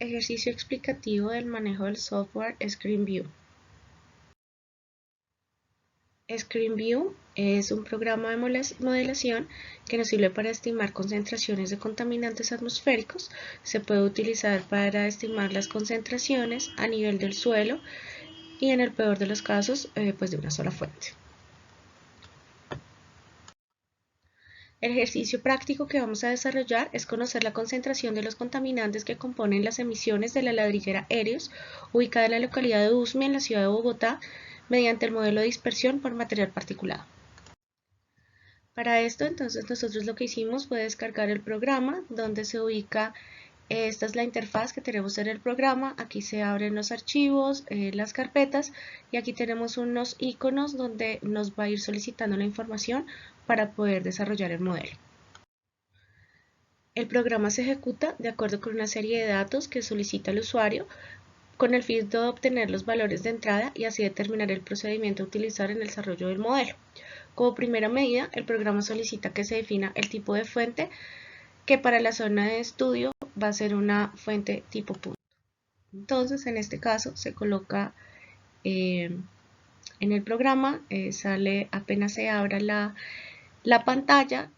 Ejercicio explicativo del manejo del software ScreenView. ScreenView es un programa de modelación que nos sirve para estimar concentraciones de contaminantes atmosféricos. Se puede utilizar para estimar las concentraciones a nivel del suelo y, en el peor de los casos, de una sola fuente. El ejercicio práctico que vamos a desarrollar es conocer la concentración de los contaminantes que componen las emisiones de la ladrillera Helios, ubicada en la localidad de Usme, en la ciudad de Bogotá, mediante el modelo de dispersión por material particulado. Para esto, entonces, nosotros lo que hicimos fue descargar el programa, donde se ubica, esta es la interfaz que tenemos en el programa. Aquí se abren los archivos, las carpetas, y aquí tenemos unos iconos donde nos va a ir solicitando la información para poder desarrollar el modelo. El programa se ejecuta de acuerdo con una serie de datos que solicita el usuario, con el fin de obtener los valores de entrada y así determinar el procedimiento a utilizar en el desarrollo del modelo. Como primera medida, el programa solicita que se defina el tipo de fuente, que para la zona de estudio va a ser una fuente tipo punto. Entonces, en este caso, se coloca en el programa, sale apenas se abra la pantalla,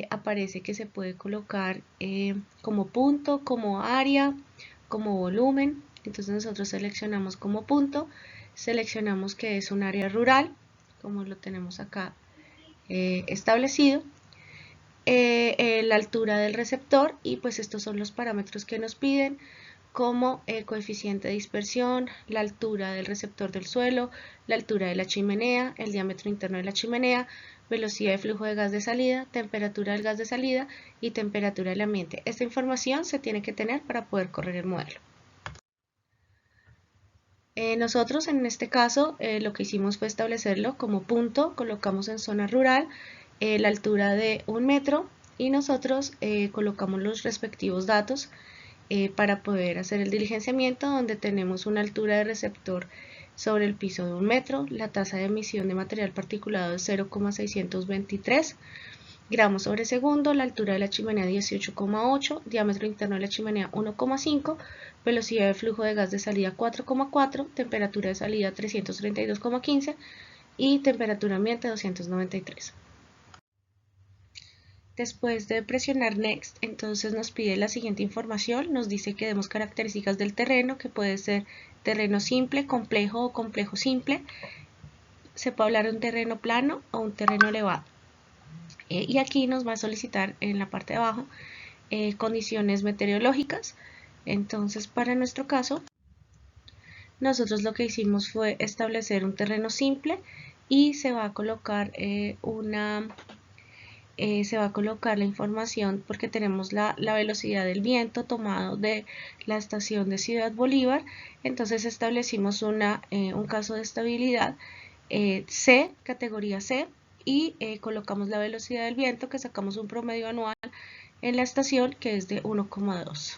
aparece que se puede colocar como punto, como área, como volumen. Entonces nosotros seleccionamos como punto, seleccionamos que es un área rural, como lo tenemos acá establecido, la altura del receptor, y pues estos son los parámetros que nos piden, como coeficiente de dispersión, la altura del receptor del suelo, la altura de la chimenea, el diámetro interno de la chimenea, velocidad de flujo de gas de salida, temperatura del gas de salida y temperatura del ambiente. Esta información se tiene que tener para poder correr el modelo. Nosotros en este caso lo que hicimos fue establecerlo como punto, colocamos en zona rural la altura de 1 metro y nosotros colocamos los respectivos datos para poder hacer el diligenciamiento, donde tenemos una altura de receptor sobre el piso de 1 metro, la tasa de emisión de material particulado es 0,623 gramos sobre segundo, la altura de la chimenea 18,8, diámetro interno de la chimenea 1,5, velocidad de flujo de gas de salida 4,4, temperatura de salida 332,15 y temperatura ambiente 293. Después de presionar Next, entonces nos pide la siguiente información, nos dice que demos características del terreno, que puede ser terreno simple, complejo o complejo simple. Se puede hablar de un terreno plano o un terreno elevado. Y aquí nos va a solicitar en la parte de abajo condiciones meteorológicas. Entonces, para nuestro caso, nosotros lo que hicimos fue establecer un terreno simple y se va a colocar la información, porque tenemos la velocidad del viento tomado de la estación de Ciudad Bolívar. Entonces establecimos un caso de estabilidad C, categoría C, y colocamos la velocidad del viento, que sacamos un promedio anual en la estación que es de 1,2.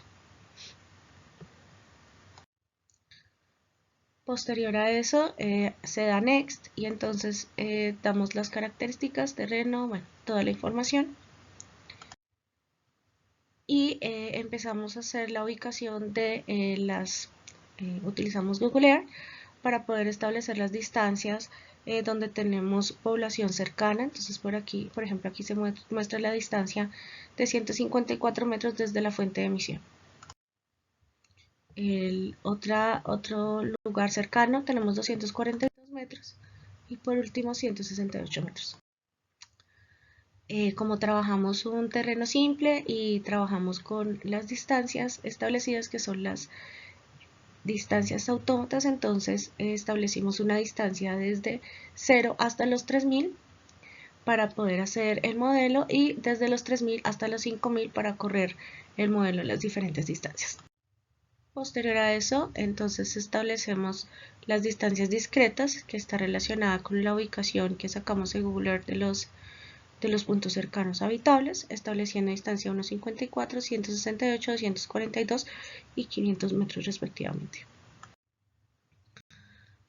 Posterior a eso se da Next y entonces damos las características, terreno, bueno, toda la información. Y empezamos a hacer la ubicación de utilizamos Google Earth para poder establecer las distancias donde tenemos población cercana. Entonces por aquí, por ejemplo, aquí se muestra la distancia de 154 metros desde la fuente de emisión. Otro lugar cercano tenemos 242 metros y por último 168 metros. Como trabajamos un terreno simple y trabajamos con las distancias establecidas, que son las distancias autómatas, entonces establecimos una distancia desde 0 hasta los 3000 para poder hacer el modelo y desde los 3000 hasta los 5000 para correr el modelo en las diferentes distancias. Posterior a eso, entonces establecemos las distancias discretas, que está relacionada con la ubicación que sacamos en Google Earth de los puntos cercanos habitables, estableciendo distancia 154, 168, 242 y 500 metros respectivamente.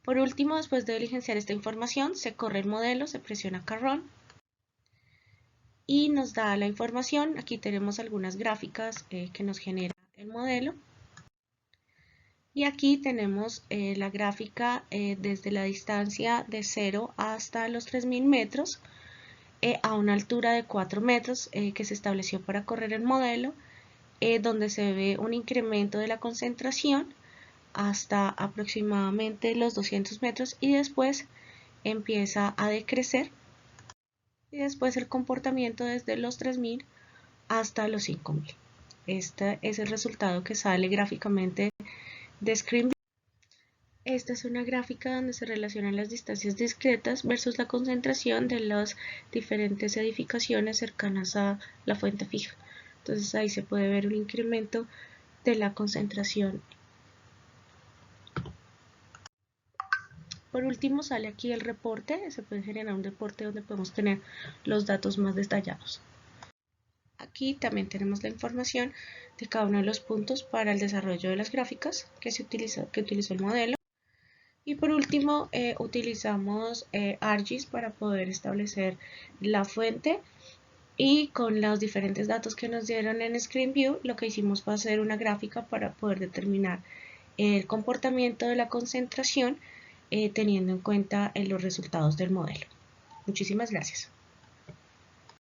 Por último, después de diligenciar esta información, se corre el modelo, se presiona acá Run y nos da la información. Aquí tenemos algunas gráficas que nos genera el modelo. Y aquí tenemos la gráfica desde la distancia de 0 hasta los 3000 metros a una altura de 4 metros que se estableció para correr el modelo, donde se ve un incremento de la concentración hasta aproximadamente los 200 metros y después empieza a decrecer y después el comportamiento desde los 3000 hasta los 5000. Este es el resultado que sale gráficamente de ScreenView. Esta es una gráfica donde se relacionan las distancias discretas versus la concentración de las diferentes edificaciones cercanas a la fuente fija. Entonces ahí se puede ver un incremento de la concentración. Por último sale aquí el reporte, se puede generar un reporte donde podemos tener los datos más detallados. Aquí también tenemos la información de cada uno de los puntos para el desarrollo de las gráficas que utilizó el modelo. Y por último utilizamos ArcGIS para poder establecer la fuente, y con los diferentes datos que nos dieron en ScreenView lo que hicimos fue hacer una gráfica para poder determinar el comportamiento de la concentración teniendo en cuenta los resultados del modelo. Muchísimas gracias.